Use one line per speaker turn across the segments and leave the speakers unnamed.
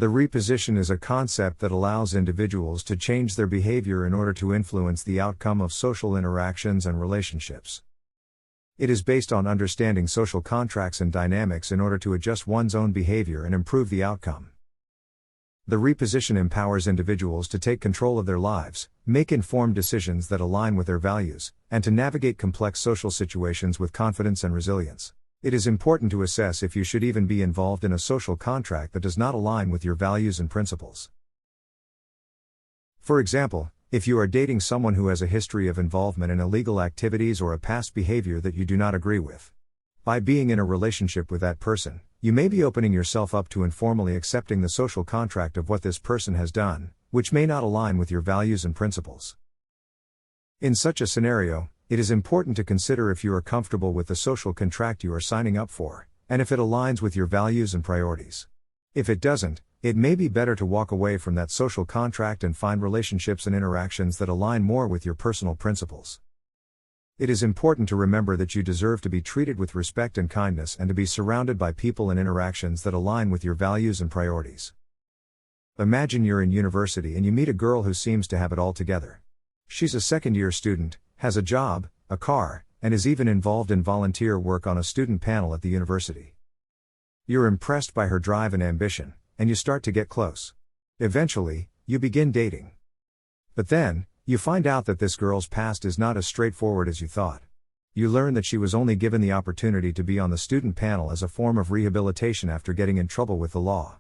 The reposition is a concept that allows individuals to change their behavior in order to influence the outcome of social interactions and relationships. It is based on understanding social contracts and dynamics in order to adjust one's own behavior and improve the outcome. The reposition empowers individuals to take control of their lives, make informed decisions that align with their values, and to navigate complex social situations with confidence and resilience. It is important to assess if you should even be involved in a social contract that does not align with your values and principles. For example, if you are dating someone who has a history of involvement in illegal activities or a past behavior that you do not agree with. By being in a relationship with that person, you may be opening yourself up to informally accepting the social contract of what this person has done, which may not align with your values and principles. In such a scenario, it is important to consider if you are comfortable with the social contract you are signing up for, and if it aligns with your values and priorities. If it doesn't, it may be better to walk away from that social contract and find relationships and interactions that align more with your personal principles. It is important to remember that you deserve to be treated with respect and kindness and to be surrounded by people and interactions that align with your values and priorities. Imagine you're in university and you meet a girl who seems to have it all together. She's a second-year student, has a job, a car, and is even involved in volunteer work on a student panel at the university. You're impressed by her drive and ambition, and you start to get close. Eventually, you begin dating. But then, you find out that this girl's past is not as straightforward as you thought. You learn that she was only given the opportunity to be on the student panel as a form of rehabilitation after getting in trouble with the law.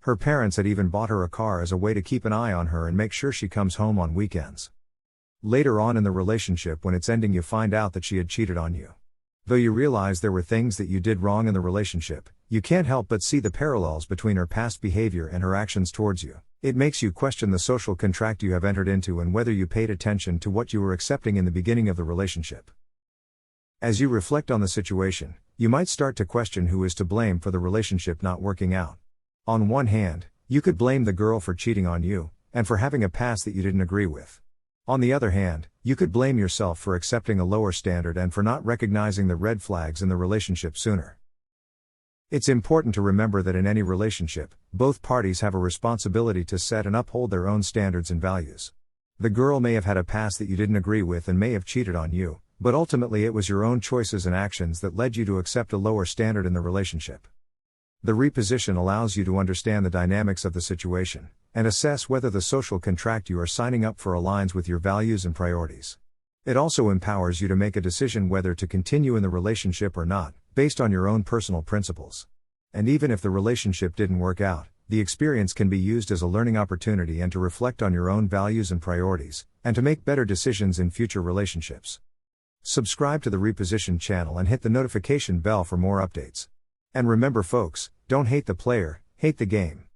Her parents had even bought her a car as a way to keep an eye on her and make sure she comes home on weekends. Later on in the relationship, when it's ending, you find out that she had cheated on you. Though you realize there were things that you did wrong in the relationship, you can't help but see the parallels between her past behavior and her actions towards you. It makes you question the social contract you have entered into and whether you paid attention to what you were accepting in the beginning of the relationship. As you reflect on the situation, you might start to question who is to blame for the relationship not working out. On one hand, you could blame the girl for cheating on you, and for having a past that you didn't agree with. On the other hand, you could blame yourself for accepting a lower standard and for not recognizing the red flags in the relationship sooner. It's important to remember that in any relationship, both parties have a responsibility to set and uphold their own standards and values. The girl may have had a past that you didn't agree with and may have cheated on you, but ultimately it was your own choices and actions that led you to accept a lower standard in the relationship. The reposition allows you to understand the dynamics of the situation, and assess whether the social contract you are signing up for aligns with your values and priorities. It also empowers you to make a decision whether to continue in the relationship or not, based on your own personal principles. And even if the relationship didn't work out, the experience can be used as a learning opportunity and to reflect on your own values and priorities, and to make better decisions in future relationships. Subscribe to the Reposition channel and hit the notification bell for more updates. And remember folks, don't hate the player, hate the game.